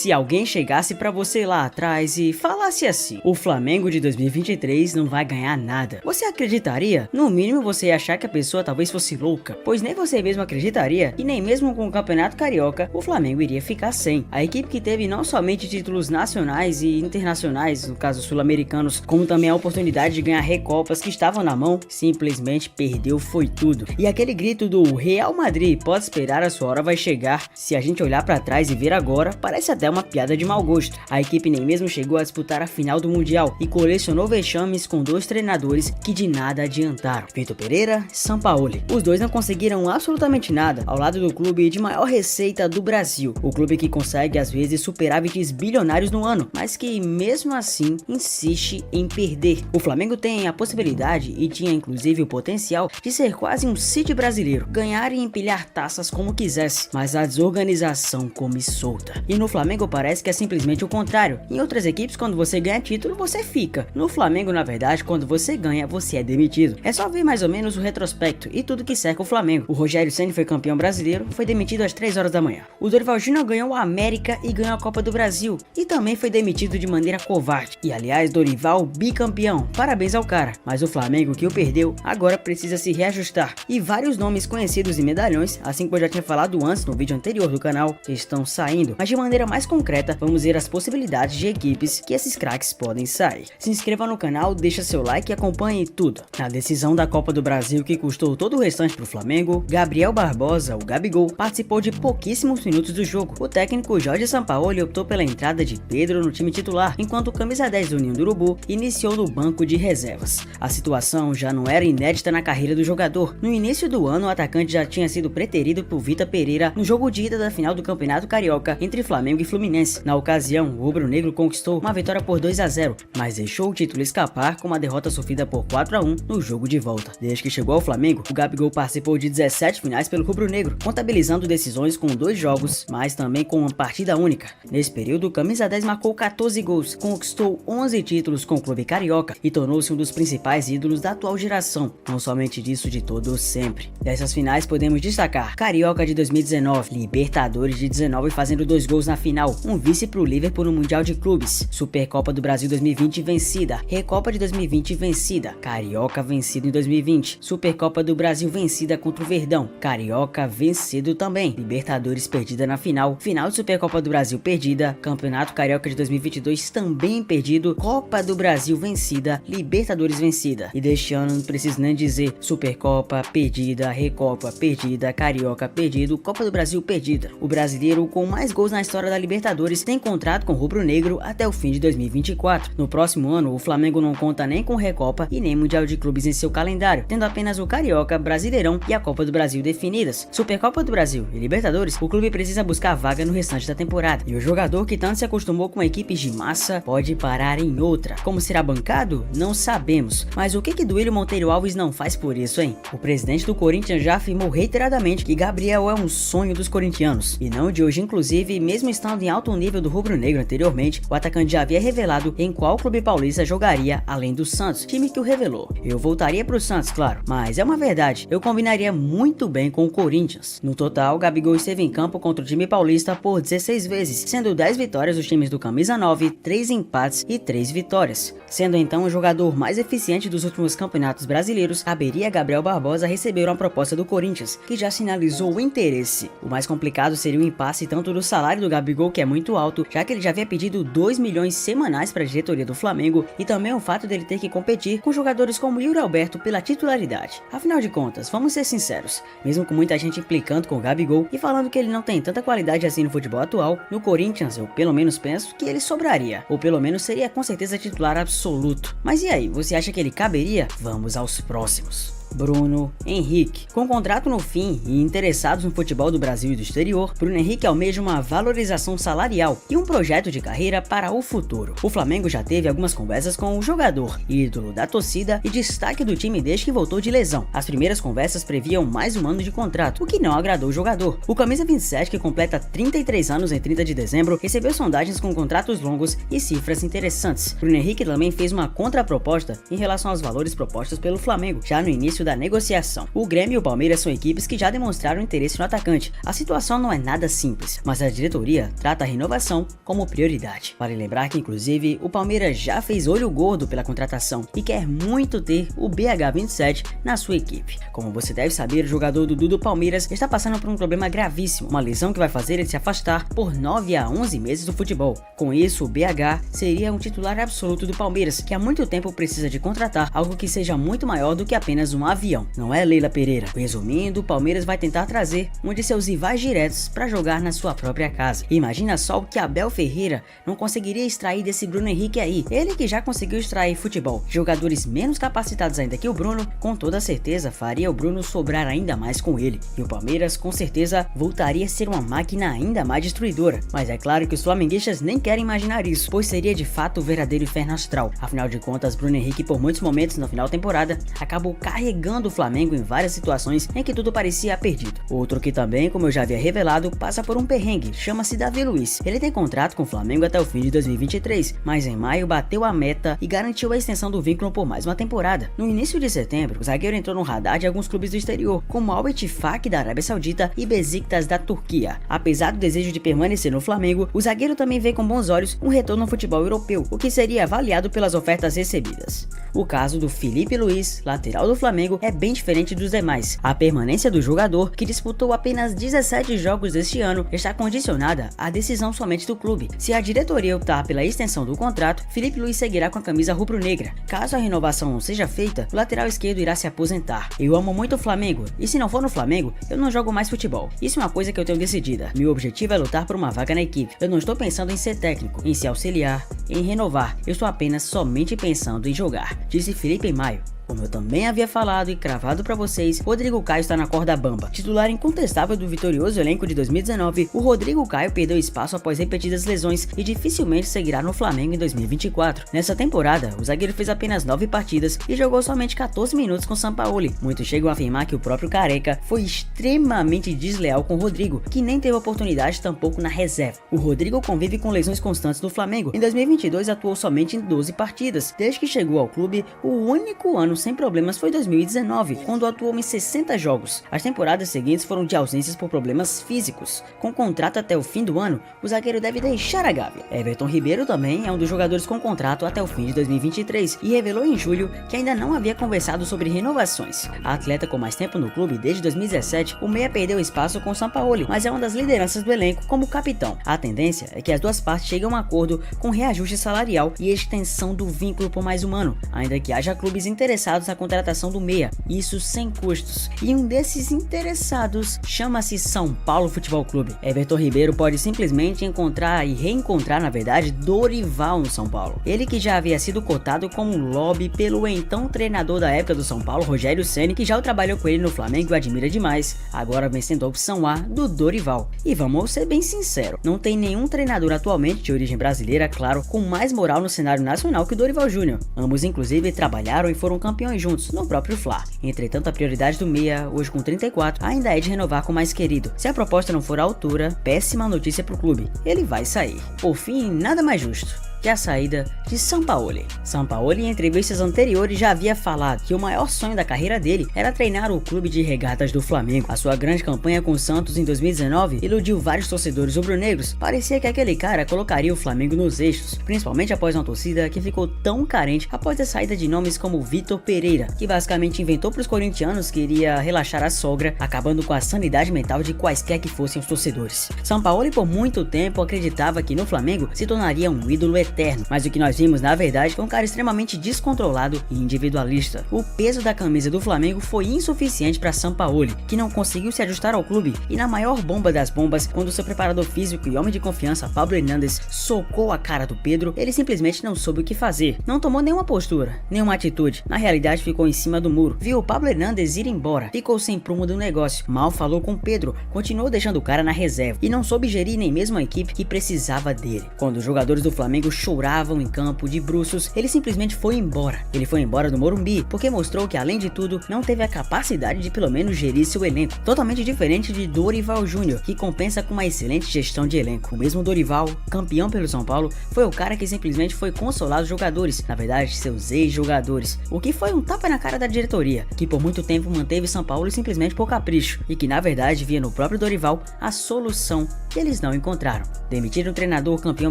Se alguém chegasse pra você lá atrás e falasse assim: o Flamengo de 2023 não vai ganhar nada, você acreditaria? No mínimo você ia achar que a pessoa talvez fosse louca, pois nem você mesmo acreditaria que nem mesmo com o Campeonato Carioca o Flamengo iria ficar sem. A equipe que teve não somente títulos nacionais e internacionais, no caso sul-americanos, como também a oportunidade de ganhar recopas que estavam na mão, simplesmente perdeu foi tudo. E aquele grito do Real Madrid pode esperar, a sua hora vai chegar, se a gente olhar pra trás e ver agora, parece até uma piada de mau gosto. A equipe nem mesmo chegou a disputar a final do Mundial e colecionou vexames com dois treinadores que de nada adiantaram, Vitor Pereira e Sampaoli. Os dois não conseguiram absolutamente nada ao lado do clube de maior receita do Brasil, o clube que consegue às vezes superávites bilionários no ano, mas que mesmo assim insiste em perder. O Flamengo tem a possibilidade e tinha inclusive o potencial de ser quase um City brasileiro, ganhar e empilhar taças como quisesse, mas a desorganização come solta. E no Flamengo parece que é simplesmente o contrário. Em outras equipes, quando você ganha título, você fica. No Flamengo, na verdade, quando você ganha, você é demitido. É só ver mais ou menos o retrospecto e tudo que cerca o Flamengo. O Rogério Ceni foi campeão brasileiro, foi demitido às 3 horas da manhã. O Dorival Júnior ganhou a América e ganhou a Copa do Brasil e também foi demitido de maneira covarde. E aliás, Dorival bicampeão, parabéns ao cara. Mas o Flamengo que o perdeu agora precisa se reajustar. E vários nomes conhecidos e medalhões, assim como eu já tinha falado antes no vídeo anterior do canal, estão saindo. Mas de maneira mais concreta, vamos ver as possibilidades de equipes que esses craques podem sair. Se inscreva no canal, deixa seu like e acompanhe tudo. Na decisão da Copa do Brasil que custou todo o restante pro Flamengo, Gabriel Barbosa, o Gabigol, participou de pouquíssimos minutos do jogo. O técnico Jorge Sampaoli optou pela entrada de Pedro no time titular, enquanto o camisa 10 do Ninho do Urubu iniciou no banco de reservas. A situação já não era inédita na carreira do jogador. No início do ano, o atacante já tinha sido preterido por Vitor Pereira no jogo de ida da final do Campeonato Carioca entre Flamengo e Fluminense. Na ocasião, o rubro-negro conquistou uma vitória por 2-0, mas deixou o título escapar com uma derrota sofrida por 4-1 no jogo de volta. Desde que chegou ao Flamengo, o Gabigol participou de 17 finais pelo rubro-negro, contabilizando decisões com 2 jogos, mas também com uma partida única. Nesse período, o camisa 10 marcou 14 gols, conquistou 11 títulos com o clube carioca e tornou-se um dos principais ídolos da atual geração, não somente disso, de todo sempre. Dessas finais podemos destacar Carioca de 2019, Libertadores de 19 fazendo 2 gols na final, um vice pro Liverpool no Mundial de Clubes, Supercopa do Brasil 2020 vencida, Recopa de 2020 vencida, Carioca vencido em 2020, Supercopa do Brasil vencida contra o Verdão, Carioca vencido também, Libertadores perdida na final, final de Supercopa do Brasil perdida, Campeonato Carioca de 2022 também perdido, Copa do Brasil vencida, Libertadores vencida. E deste ano não preciso nem dizer Supercopa perdida, Recopa perdida, Carioca perdido, Copa do Brasil perdida. O brasileiro com mais gols na história da Libertadores tem contrato com o rubro-negro até o fim de 2024. No próximo ano, o Flamengo não conta nem com Recopa e nem Mundial de Clubes em seu calendário, tendo apenas o Carioca, Brasileirão e a Copa do Brasil definidas. Supercopa do Brasil e Libertadores, o clube precisa buscar vaga no restante da temporada. E o jogador que tanto se acostumou com equipes de massa pode parar em outra. Como será bancado? Não sabemos. Mas o que Duílio Monteiro Alves não faz por isso, hein? O presidente do Corinthians já afirmou reiteradamente que Gabriel é um sonho dos corintianos. E não de hoje, inclusive, mesmo estando em alto nível do rubro-negro anteriormente, o atacante já havia revelado em qual clube paulista jogaria além do Santos, time que o revelou. Eu voltaria pro Santos, claro, mas é uma verdade, eu combinaria muito bem com o Corinthians. No total, Gabigol esteve em campo contra o time paulista por 16 vezes, sendo 10 vitórias dos times do camisa 9, 3 empates e 3 vitórias. Sendo então o jogador mais eficiente dos últimos campeonatos brasileiros, caberia a Gabriel Barbosa receber uma proposta do Corinthians, que já sinalizou o interesse. O mais complicado seria o impasse tanto do salário do Gabigol, que é muito alto, já que ele já havia pedido 2 milhões semanais para a diretoria do Flamengo, e também o fato dele ter que competir com jogadores como Yuri Alberto pela titularidade. Afinal de contas, vamos ser sinceros, mesmo com muita gente implicando com o Gabigol e falando que ele não tem tanta qualidade assim no futebol atual, no Corinthians eu pelo menos penso que ele sobraria, ou pelo menos seria com certeza titular absoluto. Mas e aí, você acha que ele caberia? Vamos aos próximos. Bruno Henrique. Com contrato no fim e interessados no futebol do Brasil e do exterior, Bruno Henrique almeja uma valorização salarial e um projeto de carreira para o futuro. O Flamengo já teve algumas conversas com o jogador, ídolo da torcida e destaque do time desde que voltou de lesão. As primeiras conversas previam mais um ano de contrato, o que não agradou o jogador. O camisa 27, que completa 33 anos em 30 de dezembro, recebeu sondagens com contratos longos e cifras interessantes. Bruno Henrique também fez uma contraproposta em relação aos valores propostos pelo Flamengo. Já no início início da negociação. O Grêmio e o Palmeiras são equipes que já demonstraram interesse no atacante. A situação não é nada simples, mas a diretoria trata a renovação como prioridade. Vale lembrar que, inclusive, o Palmeiras já fez olho gordo pela contratação e quer muito ter o BH27 na sua equipe. Como você deve saber, o jogador Dudu do Palmeiras está passando por um problema gravíssimo, uma lesão que vai fazer ele se afastar por 9 a 11 meses do futebol. Com isso, o BH seria um titular absoluto do Palmeiras, que há muito tempo precisa de contratar algo que seja muito maior do que apenas um avião. Não é, Leila Pereira? Resumindo, o Palmeiras vai tentar trazer um de seus rivais diretos para jogar na sua própria casa. Imagina só o que Abel Ferreira não conseguiria extrair desse Bruno Henrique aí. Ele que já conseguiu extrair futebol. Jogadores menos capacitados ainda que o Bruno, com toda certeza faria o Bruno sobrar ainda mais com ele. E o Palmeiras com certeza voltaria a ser uma máquina ainda mais destruidora. Mas é claro que os flamenguistas nem querem imaginar isso, pois seria de fato o verdadeiro inferno astral. Afinal de contas, Bruno Henrique por muitos momentos no final da temporada acabou carregando o Flamengo em várias situações em que tudo parecia perdido. Outro que também, como eu já havia revelado, passa por um perrengue, chama-se Davi Luiz. Ele tem contrato com o Flamengo até o fim de 2023, mas em maio bateu a meta e garantiu a extensão do vínculo por mais uma temporada. No início de setembro, o zagueiro entrou no radar de alguns clubes do exterior, como Al Ettifaq da Arábia Saudita e Besiktas da Turquia. Apesar do desejo de permanecer no Flamengo, o zagueiro também vê com bons olhos um retorno ao futebol europeu, o que seria avaliado pelas ofertas recebidas. O caso do Filipe Luiz, lateral do Flamengo, é bem diferente dos demais. A permanência do jogador, que disputou apenas 17 jogos deste ano, está condicionada à decisão somente do clube. Se a diretoria optar pela extensão do contrato, Filipe Luiz seguirá com a camisa rubro-negra. Caso a renovação não seja feita, o lateral esquerdo irá se aposentar. Eu amo muito o Flamengo, e se não for no Flamengo, eu não jogo mais futebol. Isso é uma coisa que eu tenho decidida. Meu objetivo é lutar por uma vaga na equipe. Eu não estou pensando em ser técnico, em se auxiliar, em renovar. Eu estou apenas somente pensando em jogar, disse Felipe em maio. Como eu também havia falado e cravado pra vocês, Rodrigo Caio está na corda bamba. Titular incontestável do vitorioso elenco de 2019, o Rodrigo Caio perdeu espaço após repetidas lesões e dificilmente seguirá no Flamengo em 2024. Nessa temporada, o zagueiro fez apenas 9 partidas e jogou somente 14 minutos com Sampaoli. Muitos chegam a afirmar que o próprio Careca foi extremamente desleal com o Rodrigo, que nem teve oportunidade tampouco na reserva. O Rodrigo convive com lesões constantes do Flamengo. Em 2022 atuou somente em 12 partidas. Desde que chegou ao clube, o único ano sem problemas foi 2019, quando atuou em 60 jogos. As temporadas seguintes foram de ausências por problemas físicos. Com contrato até o fim do ano, o zagueiro deve deixar a Gávea. Everton Ribeiro também é um dos jogadores com contrato até o fim de 2023 e revelou em julho que ainda não havia conversado sobre renovações. A atleta com mais tempo no clube desde 2017, o meia perdeu espaço com Sampaoli, mas é uma das lideranças do elenco como capitão. A tendência é que as duas partes cheguem a um acordo com reajuste salarial e extensão do vínculo por mais um ano, ainda que haja clubes interessados na contratação do meia, isso sem custos. E um desses interessados chama-se São Paulo Futebol Clube. Everton Ribeiro pode simplesmente encontrar e reencontrar, na verdade, Dorival no São Paulo. Ele que já havia sido cotado como lobby pelo então treinador da época do São Paulo, Rogério Ceni, que já trabalhou com ele no Flamengo e o admira demais, agora vem sendo a opção A do Dorival. E vamos ser bem sinceros, não tem nenhum treinador atualmente de origem brasileira, claro, com mais moral no cenário nacional que o Dorival Júnior. Ambos inclusive trabalharam e foram campeões juntos no próprio Fla. Entretanto, a prioridade do meia, hoje com 34, ainda é de renovar com o mais querido. Se a proposta não for à altura, péssima notícia pro clube, ele vai sair. Por fim, nada mais justo que a saída de Sampaoli. Sampaoli, em entrevistas anteriores, já havia falado que o maior sonho da carreira dele era treinar o clube de regatas do Flamengo. A sua grande campanha com o Santos em 2019 iludiu vários torcedores rubro-negros. Parecia que aquele cara colocaria o Flamengo nos eixos, principalmente após uma torcida que ficou tão carente após a saída de nomes como Vitor Pereira, que basicamente inventou para os corintianos que iria relaxar a sogra, acabando com a sanidade mental de quaisquer que fossem os torcedores. Sampaoli por muito tempo acreditava que no Flamengo se tornaria um ídolo eterno, mas o que nós vimos na verdade foi um cara extremamente descontrolado e individualista. O peso da camisa do Flamengo foi insuficiente para Sampaoli, que não conseguiu se ajustar ao clube, e na maior bomba das bombas, quando seu preparador físico e homem de confiança Pablo Hernandes socou a cara do Pedro, ele simplesmente não soube o que fazer, não tomou nenhuma postura, nenhuma atitude, na realidade ficou em cima do muro, viu o Pablo Hernandes ir embora, ficou sem prumo do negócio, mal falou com Pedro, continuou deixando o cara na reserva, e não soube gerir nem mesmo a equipe que precisava dele. Quando os jogadores do Flamengo choravam em campo de bruços, ele simplesmente foi embora. Ele foi embora do Morumbi porque mostrou que, além de tudo, não teve a capacidade de pelo menos gerir seu elenco, totalmente diferente de Dorival Júnior, que compensa com uma excelente gestão de elenco. O mesmo Dorival, campeão pelo São Paulo, foi o cara que simplesmente foi consolar os jogadores, na verdade seus ex-jogadores, o que foi um tapa na cara da diretoria, que por muito tempo manteve São Paulo simplesmente por capricho, e que na verdade via no próprio Dorival a solução que eles não encontraram. Demitir um treinador campeão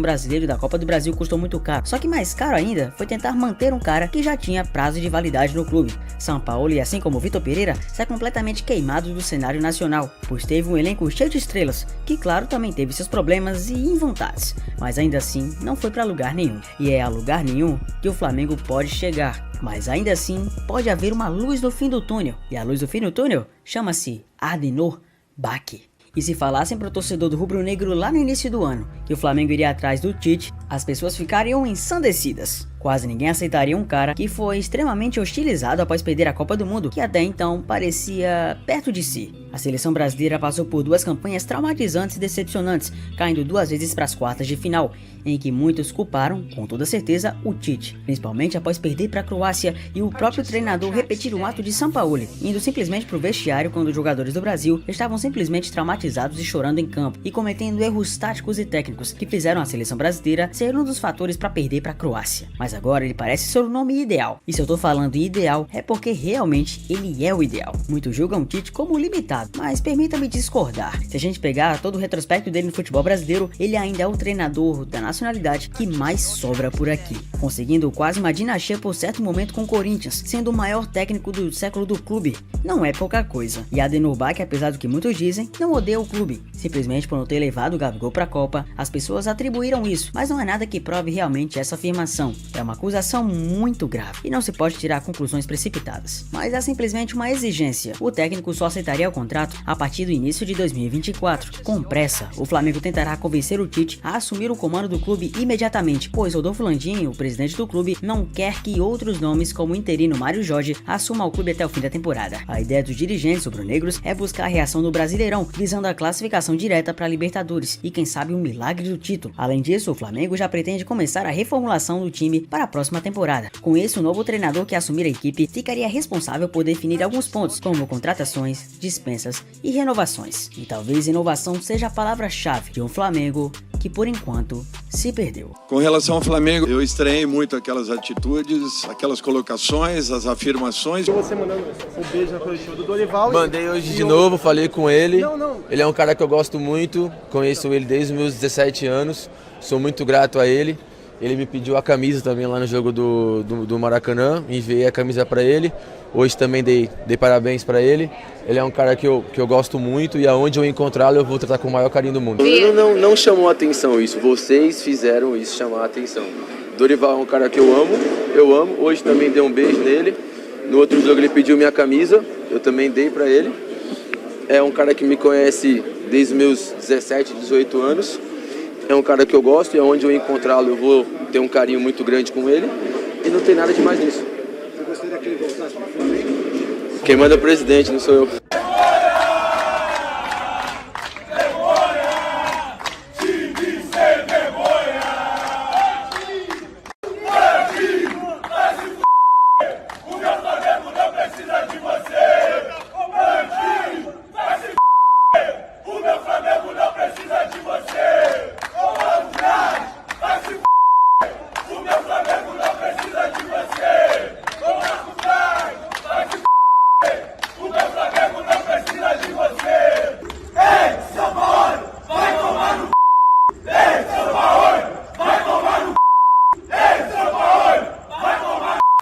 brasileiro da Copa do Brasil custou muito caro, só que mais caro ainda foi tentar manter um cara que já tinha prazo de validade no clube. São Paulo, e assim como Vitor Pereira, sai completamente queimado do cenário nacional, pois teve um elenco cheio de estrelas, que claro também teve seus problemas e invontades, mas ainda assim não foi para lugar nenhum. E é a lugar nenhum que o Flamengo pode chegar, mas ainda assim pode haver uma luz no fim do túnel, e a luz do fim do túnel chama-se Adenor Bach. E se falassem pro torcedor do rubro-negro lá no início do ano que o Flamengo iria atrás do Tite, as pessoas ficariam ensandecidas. Quase ninguém aceitaria um cara que foi extremamente hostilizado após perder a Copa do Mundo, que até então parecia perto de si. A seleção brasileira passou por duas campanhas traumatizantes e decepcionantes, caindo duas vezes para as quartas de final, em que muitos culparam, com toda certeza, o Tite, principalmente após perder para a Croácia e o próprio treinador repetir o ato de Sampaoli, indo simplesmente pro vestiário quando os jogadores do Brasil estavam simplesmente traumatizados e chorando em campo, e cometendo erros táticos e técnicos que fizeram a seleção brasileira ser um dos fatores para perder para a Croácia. Mas agora ele parece ser o nome ideal, e se eu tô falando ideal é porque realmente ele é o ideal. Muitos julgam o Tite como limitado, mas permita-me discordar. Se a gente pegar todo o retrospecto dele no futebol brasileiro, ele ainda é o treinador da nacionalidade que mais sobra por aqui, conseguindo quase uma dinastia por certo momento com o Corinthians, sendo o maior técnico do século do clube. Não é pouca coisa. E Adenor Bach, apesar do que muitos dizem, não odeia o clube, simplesmente por não ter levado o Gabigol pra Copa. As pessoas atribuíram isso, mas não é nada que prove realmente essa afirmação. É uma acusação muito grave e não se pode tirar conclusões precipitadas, mas é simplesmente uma exigência. O técnico só aceitaria o contrato a partir do início de 2024. Com pressa, o Flamengo tentará convencer o Tite a assumir o comando do clube imediatamente, pois Rodolfo Landim, o presidente do clube, não quer que outros nomes como o interino Mário Jorge assumam o clube até o fim da temporada. A ideia dos dirigentes rubro-negros é buscar a reação no Brasileirão, visando a classificação direta para a Libertadores e quem sabe um milagre do título. Além disso, o Flamengo já pretende começar a reformulação do time para a próxima temporada. Com isso, o novo treinador que assumir a equipe ficaria responsável por definir alguns pontos, como contratações, dispensas e renovações. E talvez inovação seja a palavra-chave de um Flamengo que por enquanto se perdeu. Com relação ao Flamengo, eu estranhei muito aquelas atitudes, aquelas colocações, as afirmações. Você mandando um beijo na coletiva do Dorival. Mandei hoje de novo, falei com ele. Ele é um cara que eu gosto muito, conheço ele desde os meus 17 anos, sou muito grato a ele. Ele me pediu a camisa também lá no jogo do Maracanã, enviei a camisa para ele. Hoje também dei parabéns para ele. Ele é um cara que eu gosto muito e aonde eu encontrá-lo eu vou tratar com o maior carinho do mundo. Não chamou a atenção isso, vocês fizeram isso chamar a atenção. Dorival é um cara que eu amo. Hoje também dei um beijo nele. No outro jogo ele pediu minha camisa, eu também dei para ele. É um cara que me conhece desde os meus 17, 18 anos. É um cara que eu gosto e aonde eu encontrá-lo eu vou ter um carinho muito grande com ele. E não tem nada de mais nisso. Você gostaria que ele voltasse para o Flamengo? Quem manda é o presidente, não sou eu.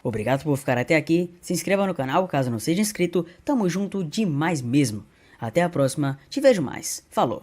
Obrigado por ficar até aqui, se inscreva no canal caso não seja inscrito, tamo junto demais mesmo. Até a próxima, te vejo mais, falou!